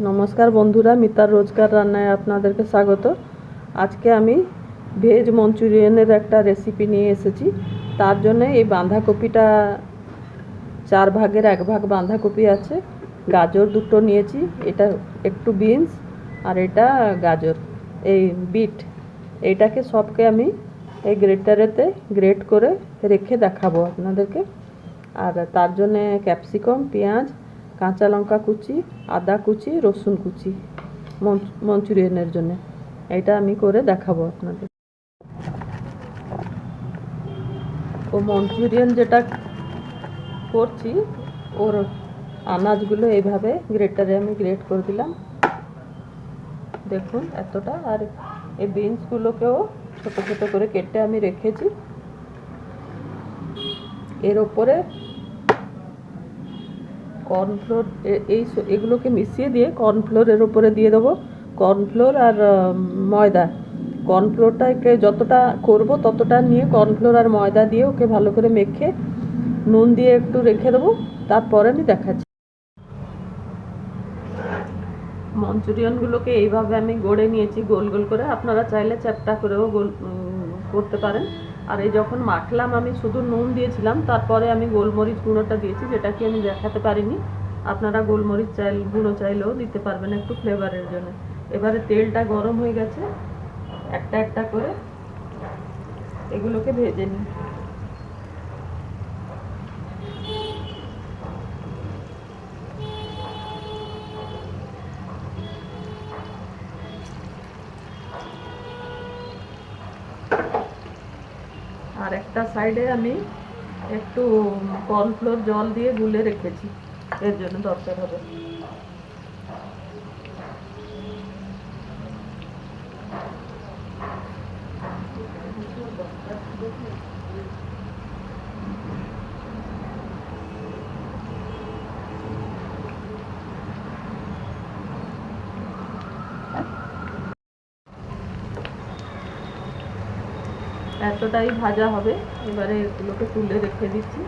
নমস্কার বন্ধুরা, মিতার রোজকার রান্নায় আপনাদেরকে স্বাগত। আজকে আমি ভেজ মঞ্চুরিয়ানের একটা রেসিপি নিয়ে এসেছি। তার জন্য এই বাঁধাকপিটা 4 ভাগের 1 ভাগ বাঁধাকপি আছে, গাজর দুটো নিয়েছি, এটা একটু বিনস আর এটা গাজর, এই বিট। এইটাকে সবকে আমি এই গ্রেটারেতে গ্রেট করে রেখে দেখাবো আপনাদেরকে। আর তার জন্যে ক্যাপসিকাম, পেঁয়াজ, কাঁচা লঙ্কা কুচি, আদা কুচি, রসুন কুচি মঞ্চুরিয়ানের জন্য এটা আমি করে দেখাবো আপনাদের। ও মঞ্চুরিয়ান যেটা করছি ওর আনাজগুলো এইভাবে গ্রেটারে আমি গ্রেট করে দিলাম, দেখুন এতটা। আর এই বিনসগুলোকেও ছোটো ছোটো করে কেটে আমি রেখেছি। এর ওপরে কর্নফ্লোর, এগুলোকে মিশিয়ে দিয়ে কর্নফ্লোরের ওপরে দিয়ে দেবো কর্নফ্লোর আর ময়দা। কর্নফ্লোরটাকে যতটা করব ততটা নিয়ে কর্নফ্লোর আর ময়দা দিয়ে ওকে ভালো করে মেখে নুন দিয়ে একটু রেখে দেবো, তারপরে আমি দেখাচ্ছি। মঞ্চুরিয়ানগুলোকে এইভাবে আমি গড়ে নিয়েছি গোল গোল করে, আপনারা চাইলে চ্যাপটা করেও গোল করতে পারেন। আর এই যখন মাখলাম আমি শুধু নুন দিয়েছিলাম, তারপরে আমি গোলমরিচ গুঁড়োটা দিয়েছি, যেটা কি আমি দেখাতে পারিনি। আপনারা গোলমরিচ গুঁড়ো চাইলেও দিতে পারবেন একটু ফ্লেভারের জন্য। এবারে তেলটা গরম হয়ে গেছে, একটা একটা করে এগুলোকে ভেজে নিই। আর একটা সাইডে আমি একটু কর্নফ্লোর জল দিয়ে গুলে রেখেছি, এর জন্য দরকার হবে। এতটাই ভাজা হবে, এবারে এগুলোকে তুলে রেখে দিচ্ছি।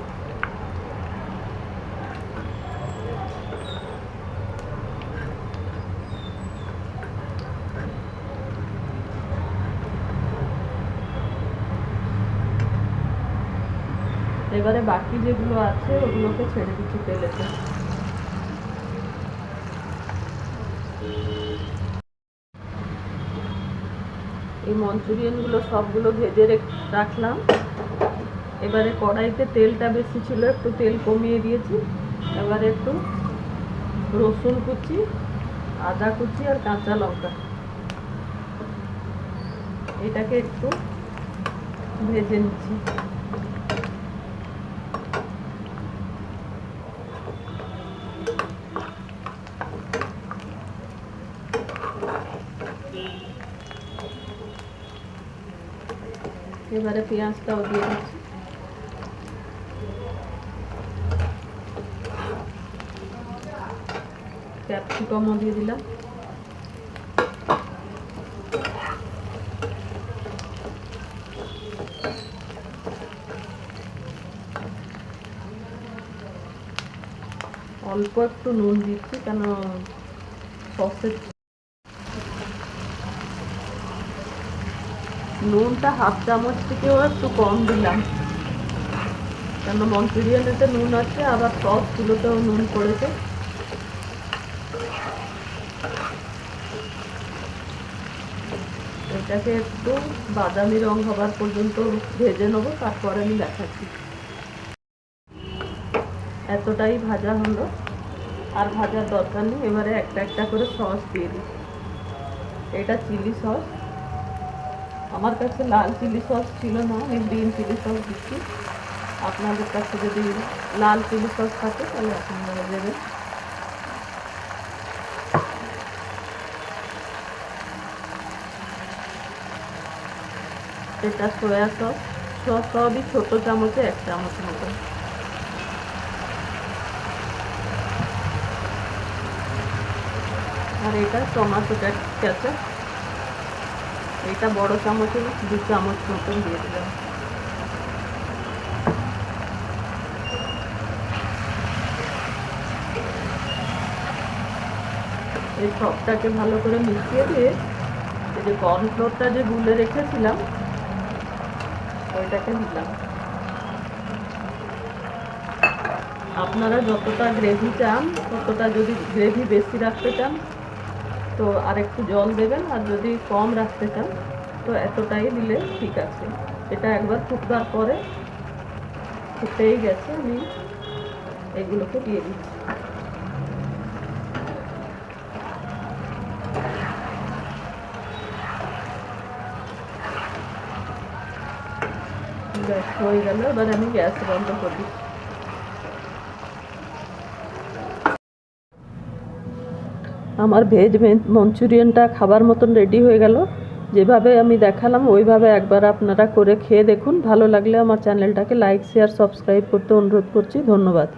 এবারে বাকি যেগুলো আছে ওগুলোকে ছেড়ে দিচ্ছি তেলেতে। এই মঞ্চুরিয়ানগুলো সবগুলো ভেজে রাখলাম। এবারে কড়াইতে তেলটা বেশি ছিল, একটু তেল কমিয়ে দিয়েছি। এবারে একটু রসুন কুচি, আদা কুচি আর কাঁচা লঙ্কা, এটাকে একটু ভেজে নিচ্ছি। এবারে পেঁয়াজটাও দিয়ে দিচ্ছি। ক্যাপসিকামও দিয়ে দিলাম। অল্প একটু নুন দিচ্ছি, কেন সসের নুনটা হাফ চামচ থেকেও একটু কম দিলাম, কেন মঞ্চুরিয়ানেতে নুন আছে, আবার সসগুলোতেও নুন পড়েছে। এটাকে একটু বাদামি রং হবার পর্যন্ত ভেজে নেবো, তারপরে আমি দেখাচ্ছি। এতটাই ভাজা হলো, আর ভাজার দরকার নেই। এবারে একটা একটা করে সস দিয়ে দিই। এটা চিলি সস, আমার কাছে লাল চিলি সস ছিল না, আমি গ্রিন চিলি সস দিচ্ছি। আপনাদের কাছে যদি লাল চিলি সস থাকে তাহলে আপনারা দেবেন। এটা সয়া সস, সবই ছোটো চামচে 1 চামচ মতো। আর এটা টমেটো কেচাপ, এটা বড় চামচে 2 চামচ মতন দিয়ে দিলাম। এই সবটাকে ভালো করে মিশিয়ে দিয়ে এই যে কর্নফ্লোরটা যে গুলে রেখেছিলাম ওইটাকে দিলাম। আপনারা যতটা গ্রেভি চান ততটা, যদি গ্রেভি বেশি রাখতে চান তো আর একটু জল দেবেন, আর যদি কম রাখতে চান তো এতটাই দিলে ঠিক আছে। এটা একবার ফুটবার পরে, ফুটেই গেছে, আমি এগুলোকে দিয়ে দিচ্ছি। গ্যাস হয়ে গেল, এবার আমি গ্যাস বন্ধ করে দিচ্ছি। আমার ভেজ মঞ্চুরিয়ানটা খাবার মতন রেডি হয়ে গেল। যেভাবে আমি দেখালাম ওইভাবে একবার আপনারা করে খেয়ে দেখুন। ভালো লাগলে আমার চ্যানেলটাকে লাইক, শেয়ার, সাবস্ক্রাইব করতে অনুরোধ করছি। ধন্যবাদ।